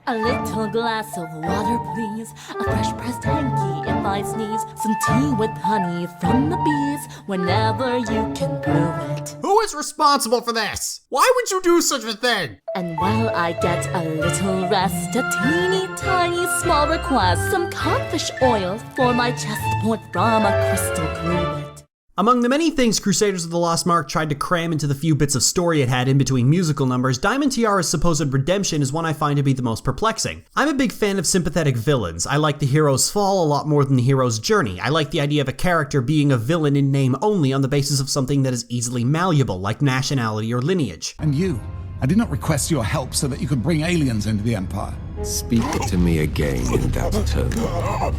A little glass of water, please. A fresh pressed hanky if I sneeze. Some tea with honey from the bees. Whenever you can brew it. Who is responsible for this? Why would you do such a thing? And while I get a little rest, a teeny tiny small request. Some codfish oil for my chest poured from a crystal cruet. Among the many things Crusaders of the Lost Mark tried to cram into the few bits of story it had in between musical numbers, Diamond Tiara's supposed redemption is one I find to be the most perplexing. I'm a big fan of sympathetic villains. I like the hero's fall a lot more than the hero's journey. I like the idea of a character being a villain in name only on the basis of something that is easily malleable, like nationality or lineage. And you, I did not request your help so that you could bring aliens into the Empire. Speak to me again in that tone.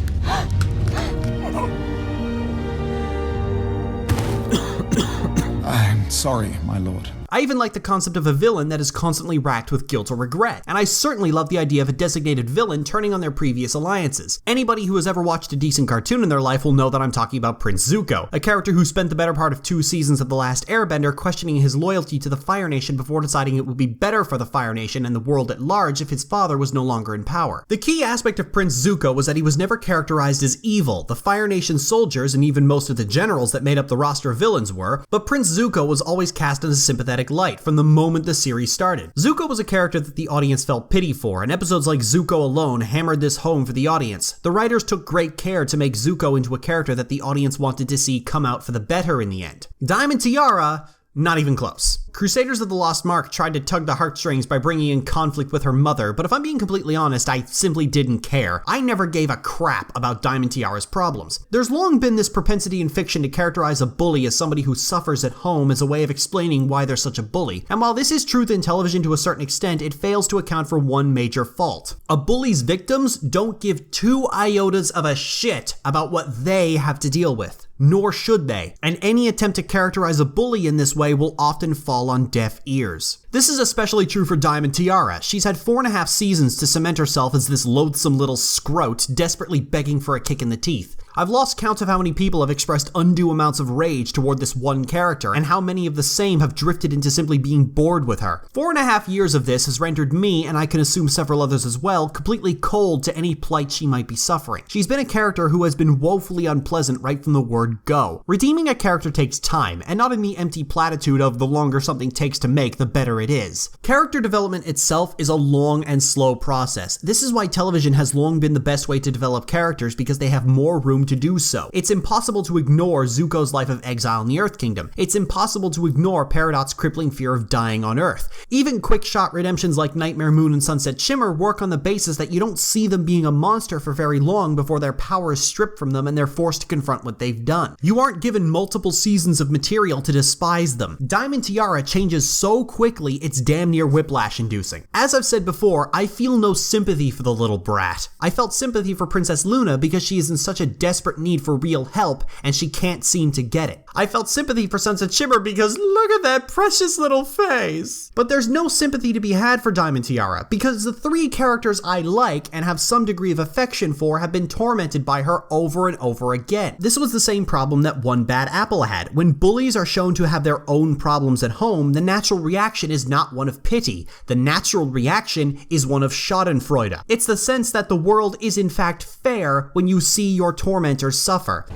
I'm sorry, my lord. I even like the concept of a villain that is constantly racked with guilt or regret, and I certainly love the idea of a designated villain turning on their previous alliances. Anybody who has ever watched a decent cartoon in their life will know that I'm talking about Prince Zuko, a character who spent the better part of 2 seasons of The Last Airbender questioning his loyalty to the Fire Nation before deciding it would be better for the Fire Nation and the world at large if his father was no longer in power. The key aspect of Prince Zuko was that he was never characterized as evil. The Fire Nation soldiers and even most of the generals that made up the roster of villains were, but Prince Zuko was always cast in a sympathetic light from the moment the series started. Zuko was a character that the audience felt pity for, and episodes like Zuko Alone hammered this home for the audience. The writers took great care to make Zuko into a character that the audience wanted to see come out for the better in the end. Diamond Tiara, not even close. Crusaders of the Lost Mark tried to tug the heartstrings by bringing in conflict with her mother, but if I'm being completely honest, I simply didn't care. I never gave a crap about Diamond Tiara's problems. There's long been this propensity in fiction to characterize a bully as somebody who suffers at home as a way of explaining why they're such a bully. And while this is truth in television to a certain extent, it fails to account for one major fault. A bully's victims don't give 2 iotas of a shit about what they have to deal with. Nor should they. And any attempt to characterize a bully in this way will often fall on deaf ears. This is especially true for Diamond Tiara. She's had 4.5 seasons to cement herself as this loathsome little scrote, desperately begging for a kick in the teeth. I've lost count of how many people have expressed undue amounts of rage toward this one character, and how many of the same have drifted into simply being bored with her. 4.5 years of this has rendered me, and I can assume several others as well, completely cold to any plight she might be suffering. She's been a character who has been woefully unpleasant right from the word go. Redeeming a character takes time, and not in the empty platitude of the longer something takes to make, the better it is. Character development itself is a long and slow process. This is why television has long been the best way to develop characters, because they have more room to do so. It's impossible to ignore Zuko's life of exile in the Earth Kingdom. It's impossible to ignore Peridot's crippling fear of dying on Earth. Even quick-shot redemptions like Nightmare Moon and Sunset Shimmer work on the basis that you don't see them being a monster for very long before their power is stripped from them and they're forced to confront what they've done. You aren't given multiple seasons of material to despise them. Diamond Tiara changes so quickly it's damn near whiplash-inducing. As I've said before, I feel no sympathy for the little brat. I felt sympathy for Princess Luna because she is in such a desperate need for real help and she can't seem to get it. I felt sympathy for Sunset Shimmer because look at that precious little face. But there's no sympathy to be had for Diamond Tiara because the 3 characters I like and have some degree of affection for have been tormented by her over and over again. This was the same problem that One Bad Apple had. When bullies are shown to have their own problems at home, the natural reaction is not one of pity. The natural reaction is one of schadenfreude. It's the sense that the world is in fact fair when you see your tormentors suffer.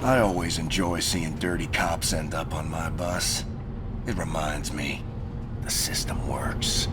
I always enjoy seeing dirty cops end up on my bus. It reminds me, the system works.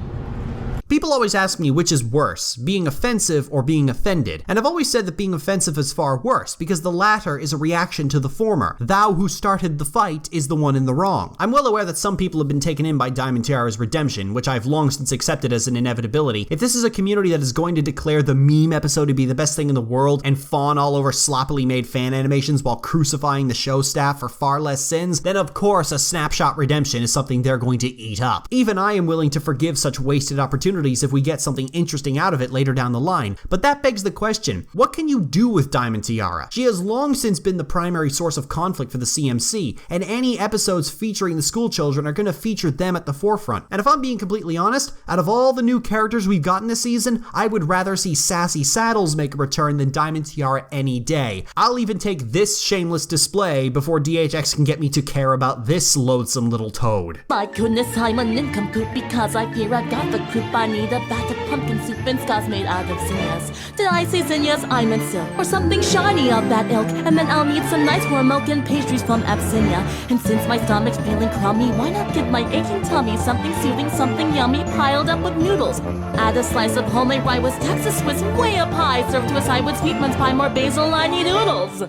People always ask me which is worse, being offensive or being offended, and I've always said that being offensive is far worse, because the latter is a reaction to the former. Thou who started the fight is the one in the wrong. I'm well aware that some people have been taken in by Diamond Tiara's redemption, which I've long since accepted as an inevitability. If this is a community that is going to declare the meme episode to be the best thing in the world and fawn all over sloppily made fan animations while crucifying the show staff for far less sins, then of course a snapshot redemption is something they're going to eat up. Even I am willing to forgive such wasted opportunities if we get something interesting out of it later down the line. But that begs the question, what can you do with Diamond Tiara? She has long since been the primary source of conflict for the CMC, and any episodes featuring the school children are going to feature them at the forefront. And if I'm being completely honest, out of all the new characters we've gotten this season, I would rather see Sassy Saddles make a return than Diamond Tiara any day. I'll even take this shameless display before DHX can get me to care about this loathsome little toad. My goodness, I'm a nincompoop because I fear I got the croup by I need a battered pumpkin soup and scots made out of zinnias. Did I say zinnias? I meant silk, or something shiny of that ilk. And then I'll need some nice warm milk and pastries from Abyssinia. And since my stomach's feeling crummy, why not give my aching tummy something soothing, something yummy, piled up with noodles? Add a slice of homemade rye with Texas Swiss way up high, served to a side with sweet mince pie, more basil, I need oodles.